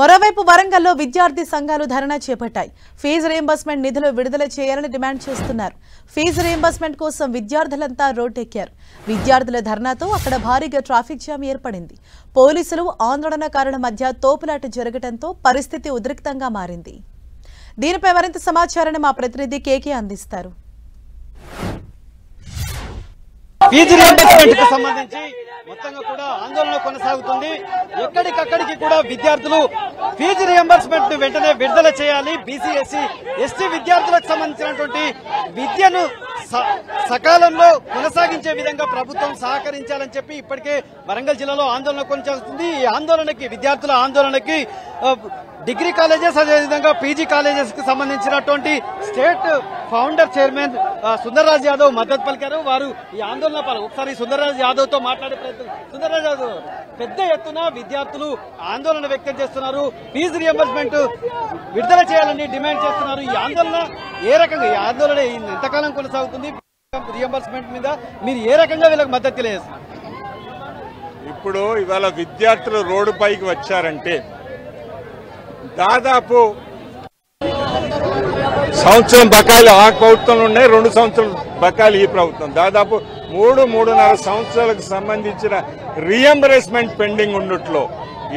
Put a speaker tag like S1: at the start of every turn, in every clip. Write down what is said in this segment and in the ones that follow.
S1: మరోవైపు వరంగల్లో విద్యార్థి సంఘాలు ధర్నా చేపట్టాయి. ఫీజు రీయింబర్స్మెంట్ నిధులు విడుదల చేయాలని డిమాండ్ చేస్తున్నారు. ఫీజు రీయింబర్స్మెంట్ కోసం విద్యార్థులంతా రోడ్డెక్కారు. విద్యార్థుల ధర్నాతో అక్కడ భారీగా ట్రాఫిక్ జామ్ ఏర్పడింది. పోలీసులు ఆందోళనకారుల మధ్య తోపులాట జరగడంతో పరిస్థితి ఉద్రిక్తంగా మారింది. దీనిపై మరింత సమాచారాన్ని మా ప్రతినిధి కేకే అందిస్తారు.
S2: ఫీజు రీయింబర్స్మెంట్ కు సంబంధించి మొత్తంగా కూడా ఆందోళన కొనసాగుతుంది. ఎక్కడికక్కడికి కూడా విద్యార్థులు ఫీజు రీయింబర్స్మెంట్ ను వెంటనే విడుదల చేయాలి, బీసీ ఎస్సీ ఎస్టీ విద్యార్థులకు సంబంధించినటువంటి విద్యను సకాలంలో కొనసాగించే విధంగా ప్రభుత్వం సహకరించాలని చెప్పి ఇప్పటికే వరంగల్ జిల్లాలో ఆందోళన కొనసాగుతుంది. ఈ ఆందోళనకి విద్యార్థుల ఆందోళనకి డిగ్రీ కాలేజెస్ అదేవిధంగా పీజీ కాలేజెస్ కు సంబంధించినటువంటి state founder chairman Sundarraj Yadav మద్దతు పలికారు. వారు ఈ ఆందోళన ఒకసారి సుందర్రాజ్ యాదవ్ తో మాట్లాడే ప్రయత్నం. సుందర్రాజ్ యాదవ్, పెద్ద ఎత్తున విద్యార్థులు ఆందోళన వ్యక్తం చేస్తున్నారు, ఫీజు రీయింబర్స్మెంట్ విడుదల చేయాలని డిమాండ్ చేస్తున్నారు. ఈ ఆందోళన ఏ రకంగా ఎంతకాలం కొనసాగుతుంది? రీయింబర్స్మెంట్ మీద మీరు ఏ రకంగా వీళ్ళకి మద్దతు తెలియజేస్తున్నారు?
S3: ఇప్పుడు ఇవాళ విద్యార్థులు రోడ్డు పైకి వచ్చారంటే దాదాపు సంవత్సరం బకాయిలు ఆ ప్రభుత్వంలో ఉన్నాయి, 2 సంవత్సరాల బకాయిలు ఈ ప్రభుత్వం, దాదాపు 3-3.5 సంవత్సరాలకు సంబంధించిన రీయింబర్స్మెంట్ పెండింగ్ ఉన్నట్లో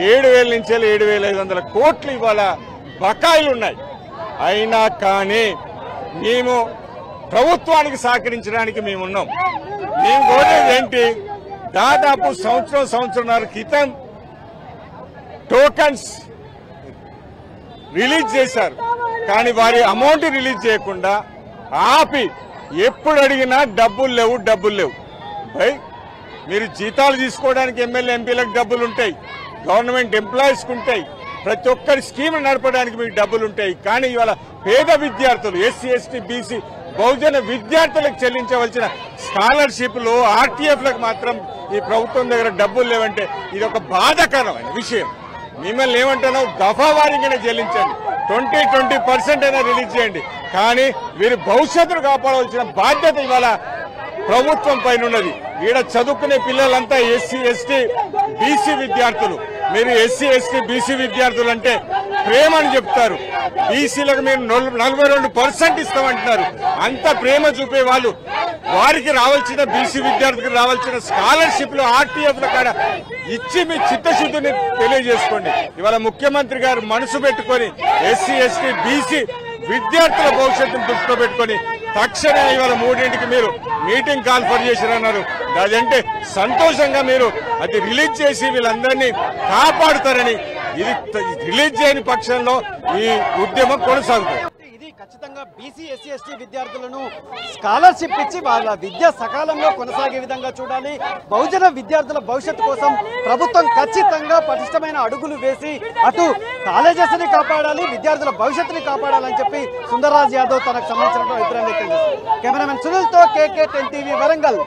S3: 7,000 నుంచి 7,500 కోట్లు ఇవాళ బకాయిలు ఉన్నాయి. అయినా కానీ మేము ప్రభుత్వానికి సహకరించడానికి మేము ఉన్నాం. మేము కోరేది ఏంటి? దాదాపు సంవత్సరంన్నర క్రితం టోకన్స్ రిలీజ్ చేశారు, కానీ వారి అమౌంట్ రిలీజ్ చేయకుండా ఆపి ఎప్పుడు అడిగినా డబ్బులు లేవు. మీరు జీతాలు తీసుకోవడానికి ఎమ్మెల్యే ఎంపీలకు డబ్బులు ఉంటాయి, గవర్నమెంట్ ఎంప్లాయీస్ కు ఉంటాయి, ప్రతి ఒక్కరి స్కీమ్ నడపడానికి మీకు డబ్బులు ఉంటాయి. కానీ ఇవాళ పేద విద్యార్థులు ఎస్సీ ఎస్టీ బీసీ బహుజన విద్యార్థులకు చెల్లించవలసిన స్కాలర్షిప్లు ఆర్టీఎఫ్లకు మాత్రం ఈ ప్రభుత్వం దగ్గర డబ్బులు లేవంటే ఇది ఒక బాధాకరమైన విషయం. మిమ్మల్ని ఏమంటున్నావు? దఫావారీగానే చెల్లించండి, 20% అయినా రిలీజ్ చేయండి, కానీ వీరి భవిష్యత్తును కాపాడవలసిన బాధ్యత ఇవాళ ప్రభుత్వం పైన ఉన్నది. ఈడ చదువుకునే పిల్లలంతా ఎస్సీ ఎస్టీ బీసీ విద్యార్థులు. మీరు ఎస్సీ ఎస్టీ బీసీ విద్యార్థులు అంటే ప్రేమ అని చెప్తారు, బీసీలకు మీరు 42% ఇస్తామంటున్నారు. అంత ప్రేమ చూపే వాళ్ళు వారికి రావాల్సిన బీసీ విద్యార్థులకు రావాల్సిన స్కాలర్షిప్లు ఆర్టీఎఫ్ల కాడ ఇచ్చి మీ చిత్తశుద్ధిని తెలియజేసుకోండి. ఇవాళ ముఖ్యమంత్రి గారు మనసు పెట్టుకొని ఎస్సీ ఎస్టీ బీసీ విద్యార్థుల భవిష్యత్తును దృష్టిలో పెట్టుకొని తక్షణమే ఇవాళ 3ంటికి మీరు మీటింగ్ కాల్ఫర్ చేశారన్నారు. అదంటే సంతోషంగా మీరు అది రిలీజ్ చేసి వీళ్ళందరినీ కాపాడుతారని, ఇది రిలీజ్ చేయని పక్షంలో ఈ ఉద్యమం కొనసాగుతుంది.
S2: ఖచ్చితంగా బీసీ ఎస్సీ ఎస్టీ విద్యార్థులను స్కాలర్షిప్ ఇచ్చి వాళ్ళ విద్య సకాలంలో కొనసాగే విధంగా చూడాలి. బహుజన విద్యార్థుల భవిష్యత్తు కోసం ప్రభుత్వం ఖచ్చితంగా పటిష్టమైన అడుగులు వేసి అటు కాలేజెస్ ని కాపాడాలి, విద్యార్థుల భవిష్యత్తుని కాపాడాలని చెప్పి సుందర్రాజ్ యాదవ్ తనకు సంబంధించిన అభిప్రాయం వ్యక్తం చేశారు. కెమెరామెన్ సునీల్ తో KK 10 TV వరంగల్.